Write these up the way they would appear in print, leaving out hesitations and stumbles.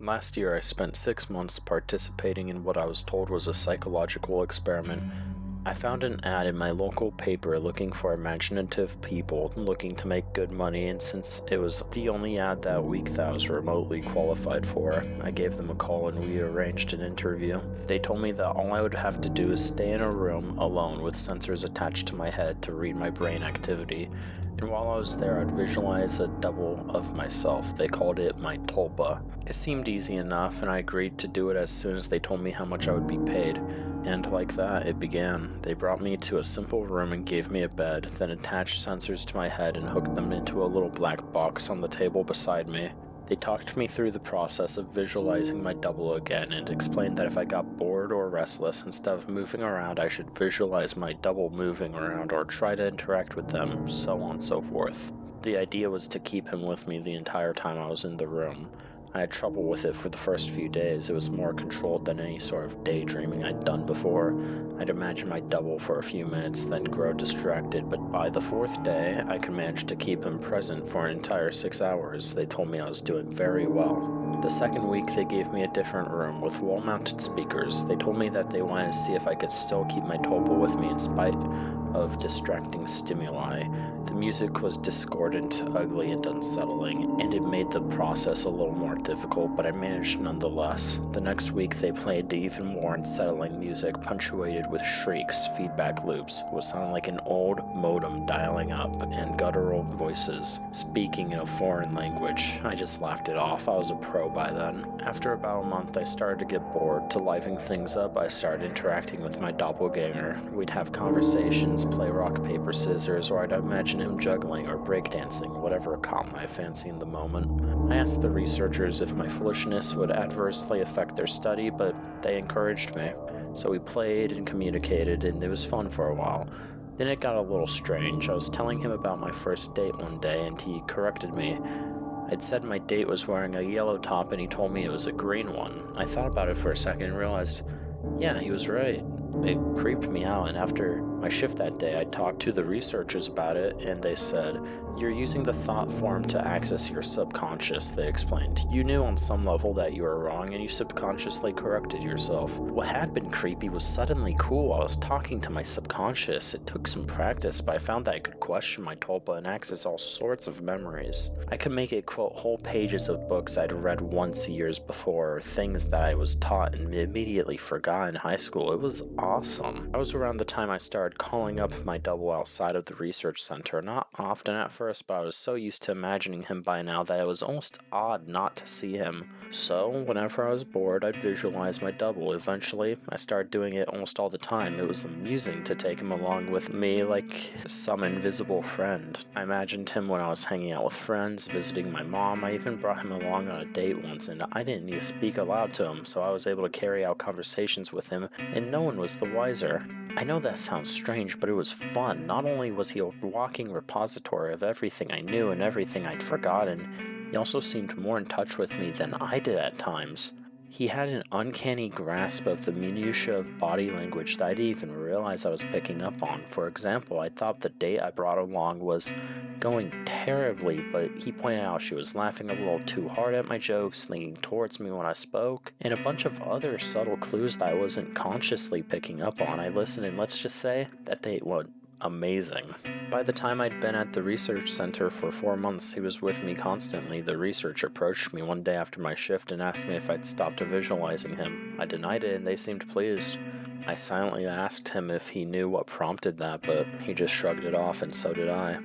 Last year, I spent 6 months participating in what I was told was a psychological experiment. I found an ad in my local paper looking for imaginative people looking to make good money, and since it was the only ad that week that I was remotely qualified for, I gave them a call and we arranged an interview. They told me that all I would have to do is stay in a room alone with sensors attached to my head to read my brain activity, and while I was there I'd visualize a double of myself. They called it my Tulpa. It seemed easy enough, and I agreed to do it as soon as they told me how much I would be paid. And like that, it began. They brought me to a simple room and gave me a bed, then attached sensors to my head and hooked them into a little black box on the table beside me. They talked me through the process of visualizing my double again and explained that if I got bored or restless, instead of moving around, I should visualize my double moving around or try to interact with them, so on and so forth. The idea was to keep him with me the entire time I was in the room. I had trouble with it for the first few days. It was more controlled than any sort of daydreaming I'd done before. I'd imagine my double for a few minutes, then grow distracted, but by the fourth day, I could manage to keep him present for an entire 6 hours. They told me I was doing very well. The second week, they gave me a different room with wall-mounted speakers. They told me that they wanted to see if I could still keep my Tulpa with me in spite of distracting stimuli. The music was discordant, ugly, and unsettling, and it made the process a little more difficult, but I managed nonetheless. The next week, they played the even more unsettling music, punctuated with shrieks, feedback loops. It would sound like an old modem dialing up, and guttural voices, speaking in a foreign language. I just laughed it off. I was a pro by then. After about a month, I started to get bored. To liven things up, I started interacting with my doppelganger. We'd have conversations, play rock, paper, scissors, or I'd imagine him juggling or breakdancing, whatever caught my fancy in the moment. I asked the researchers if my foolishness would adversely affect their study, but they encouraged me. So we played and communicated, and it was fun for a while. Then it got a little strange. I was telling him about my first date one day, and he corrected me. I'd said my date was wearing a yellow top, and he told me it was a green one. I thought about it for a second and realized, yeah, he was right. It creeped me out, and after my shift that day, I talked to the researchers about it, and they said, "You're using the thought form to access your subconscious," they explained. "You knew on some level that you were wrong, and you subconsciously corrected yourself." What had been creepy was suddenly cool. I was talking to my subconscious. It took some practice, but I found that I could question my Tulpa and access all sorts of memories. I could make it quote whole pages of books I'd read once years before, or things that I was taught and immediately forgot in high school. It was awesome. That was around the time I started calling up my double outside of the research center. Not often at first, but I was so used to imagining him by now that it was almost odd not to see him. So, whenever I was bored, I'd visualize my double. Eventually, I started doing it almost all the time. It was amusing to take him along with me like some invisible friend. I imagined him when I was hanging out with friends, visiting my mom. I even brought him along on a date once, and I didn't need to speak aloud to him, so I was able to carry out conversations with him, and no one was the wiser. I know that sounds strange, but it was fun. Not only was he a walking repository of everything I knew and everything I'd forgotten, he also seemed more in touch with me than I did at times. He had an uncanny grasp of the minutiae of body language that I didn't even realize I was picking up on. For example, I thought the date I brought along was going terribly, but he pointed out she was laughing a little too hard at my jokes, leaning towards me when I spoke, and a bunch of other subtle clues that I wasn't consciously picking up on. I listened, and let's just say, that date went amazing. By the time I'd been at the research center for 4 months, he was with me constantly. The researcher approached me one day after my shift and asked me if I'd stopped visualizing him. I denied it, and they seemed pleased. I silently asked him if he knew what prompted that, but he just shrugged it off, and so did I.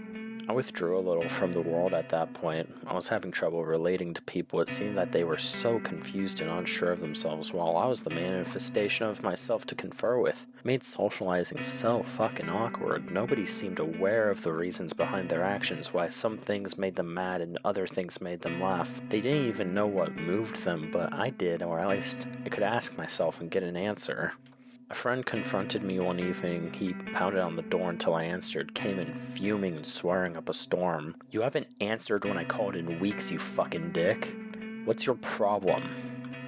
I withdrew a little from the world at that point. I was having trouble relating to people. It seemed that they were so confused and unsure of themselves, while I was the manifestation of myself to confer with. It made socializing so fucking awkward. Nobody seemed aware of the reasons behind their actions, why some things made them mad and other things made them laugh. They didn't even know what moved them, but I did, or at least I could ask myself and get an answer. A friend confronted me one evening. He pounded on the door until I answered, came in fuming and swearing up a storm. "You haven't answered when I called in weeks, you fucking dick. What's your problem?"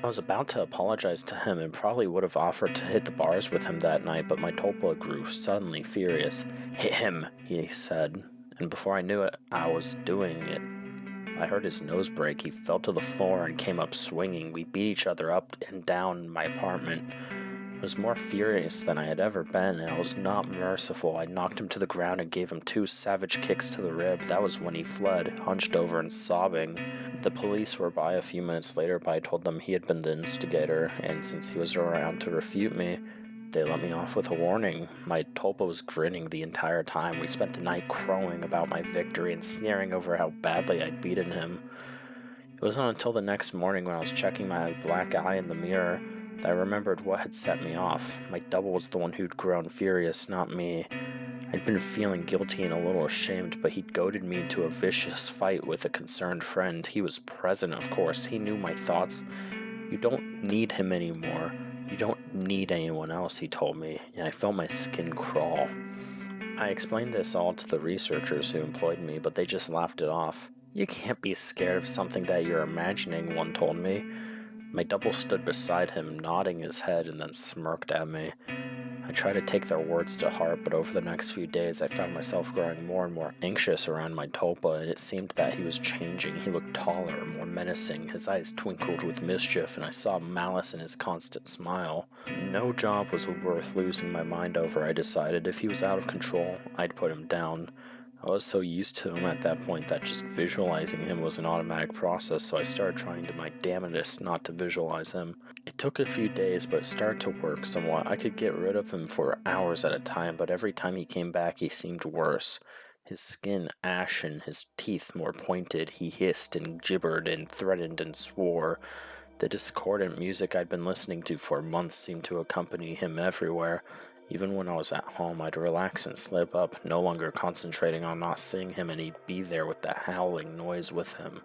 I was about to apologize to him and probably would have offered to hit the bars with him that night, but my Tulpa grew suddenly furious. "Hit him," he said, and before I knew it, I was doing it. I heard his nose break. He fell to the floor and came up swinging. We beat each other up and down in my apartment. I was more furious than I had ever been, and I was not merciful. I knocked him to the ground and gave him 2 savage kicks to the rib. That was when he fled, hunched over and sobbing. The police were by a few minutes later, but I told them he had been the instigator, and since he was around to refute me, they let me off with a warning. My Tulpa was grinning the entire time. We spent the night crowing about my victory and sneering over how badly I'd beaten him. It wasn't until the next morning when I was checking my black eye in the mirror that I remembered what had set me off. My double was the one who'd grown furious, not me. I'd been feeling guilty and a little ashamed, but he'd goaded me into a vicious fight with a concerned friend. He was present, of course. He knew my thoughts. You don't need him anymore. You don't need anyone else, he told me, and I felt my skin crawl. I explained this all to the researchers who employed me, but they just laughed it off. You can't be scared of something that you're imagining, one told me. My double stood beside him, nodding his head, and then smirked at me. I tried to take their words to heart, but over the next few days I found myself growing more and more anxious around my Tulpa, and it seemed that he was changing. He looked taller, more menacing, his eyes twinkled with mischief, and I saw malice in his constant smile. No job was worth losing my mind over, I decided. If he was out of control, I'd put him down. I was so used to him at that point that just visualizing him was an automatic process, so I started trying to my damnedest not to visualize him. It took a few days, but it started to work somewhat. I could get rid of him for hours at a time, but every time he came back, he seemed worse. His skin ashen, his teeth more pointed. He hissed and gibbered and threatened and swore. The discordant music I'd been listening to for months seemed to accompany him everywhere. Even when I was at home, I'd relax and slip up, no longer concentrating on not seeing him, and he'd be there with that howling noise with him.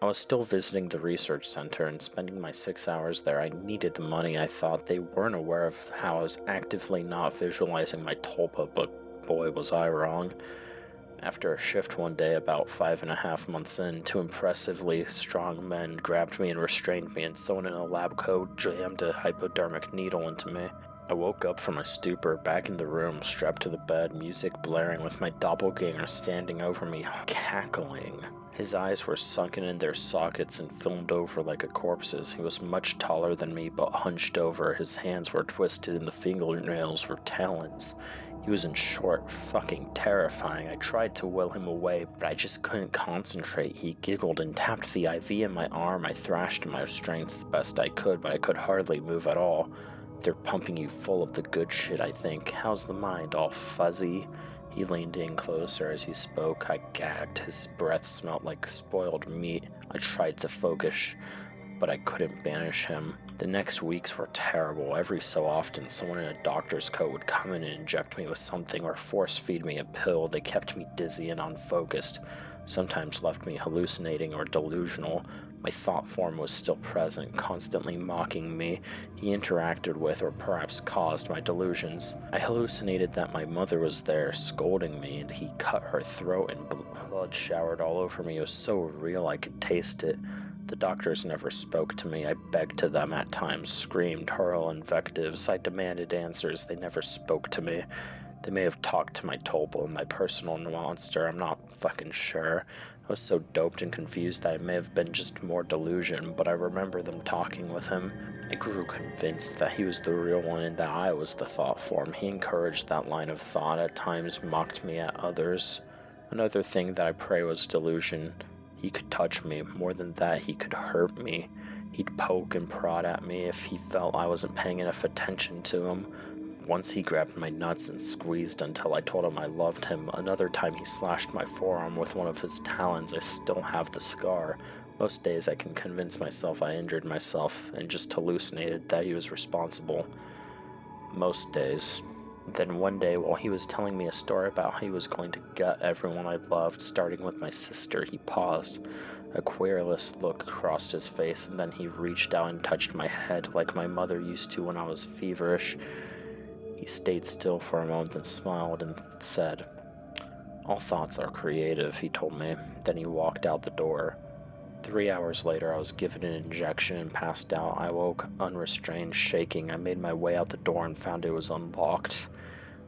I was still visiting the research center and spending my 6 hours there. I needed the money. I thought they weren't aware of how I was actively not visualizing my Tulpa, but boy was I wrong. After a shift one day, about 5.5 months in, 2 impressively strong men grabbed me and restrained me, and someone in a lab coat jammed a hypodermic needle into me. I woke up from my stupor, back in the room, strapped to the bed, music blaring with my doppelganger standing over me, cackling. His eyes were sunken in their sockets and filmed over like a corpse's. He was much taller than me, but hunched over. His hands were twisted and the fingernails were talons. He was in short, fucking terrifying. I tried to will him away, but I just couldn't concentrate. He giggled and tapped the IV in my arm. I thrashed my restraints the best I could, but I could hardly move at all. They're pumping you full of the good shit, I think. How's the mind? All fuzzy? He leaned in closer as he spoke. I gagged. His breath smelled like spoiled meat. I tried to focus, but I couldn't banish him. The next weeks were terrible. Every so often, someone in a doctor's coat would come in and inject me with something or force feed me a pill. They kept me dizzy and unfocused, sometimes left me hallucinating or delusional. My thought form was still present, constantly mocking me. He interacted with, or perhaps caused, my delusions. I hallucinated that my mother was there, scolding me, and he cut her throat and blood showered all over me. It was so real I could taste it. The doctors never spoke to me. I begged to them at times, screamed, hurled invectives. I demanded answers. They never spoke to me. They may have talked to my Tulpa, my personal monster. I'm not fucking sure. I was so doped and confused that it may have been just more delusion, but I remember them talking with him. I grew convinced that he was the real one and that I was the thought form. He encouraged that line of thought, at times mocked me at others. Another thing that I pray was delusion. He could touch me. More than that, he could hurt me. He'd poke and prod at me if he felt I wasn't paying enough attention to him. Once he grabbed my nuts and squeezed until I told him I loved him. Another time he slashed my forearm with one of his talons. I still have the scar. Most days I can convince myself I injured myself and just hallucinated that he was responsible. Most days. Then one day, while he was telling me a story about how he was going to gut everyone I loved, starting with my sister, he paused. A querulous look crossed his face, and then he reached out and touched my head like my mother used to when I was feverish. He stayed still for a moment, then smiled and said, "All thoughts are creative," he told me. Then he walked out the door. 3 hours later, I was given an injection and passed out. I woke unrestrained, shaking. I made my way out the door and found it was unlocked.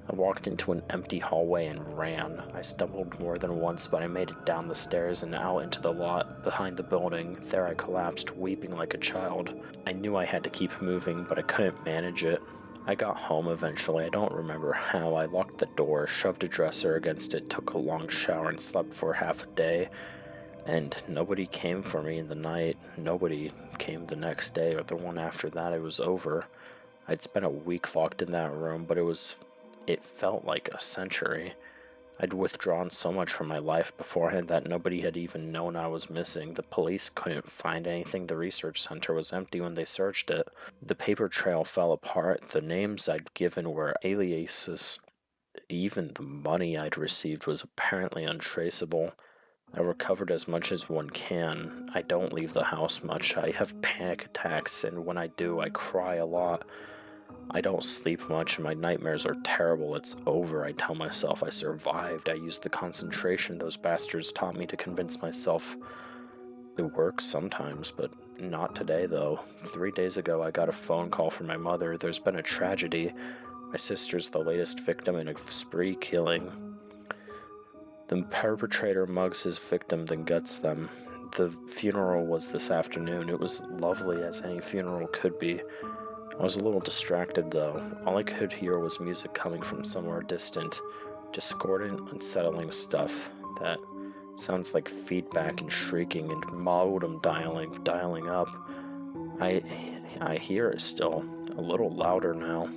I walked into an empty hallway and ran. I stumbled more than once, but I made it down the stairs and out into the lot behind the building. There I collapsed, weeping like a child. I knew I had to keep moving, but I couldn't manage it. I got home eventually. I don't remember how. I locked the door, shoved a dresser against it, took a long shower, and slept for half a day. And nobody came for me in the night. Nobody came the next day or the one after that. It was over. I'd spent a week locked in that room, but it felt like a century. I'd withdrawn so much from my life beforehand that nobody had even known I was missing. The police couldn't find anything. The research center was empty when they searched it. The paper trail fell apart. The names I'd given were aliases. Even the money I'd received was apparently untraceable. I recovered as much as one can. I don't leave the house much. I have panic attacks, and when I do, I cry a lot. I don't sleep much, and my nightmares are terrible. It's over, I tell myself. I survived. I used the concentration those bastards taught me to convince myself. It works sometimes, but not today, though. 3 days ago, I got a phone call from my mother. There's been a tragedy. My sister's the latest victim in a spree killing. The perpetrator mugs his victim, then guts them. The funeral was this afternoon. It was lovely as any funeral could be. I was a little distracted, though. All I could hear was music coming from somewhere distant. Discordant, unsettling stuff that sounds like feedback and shrieking and modem dialing up. I hear it still, a little louder now.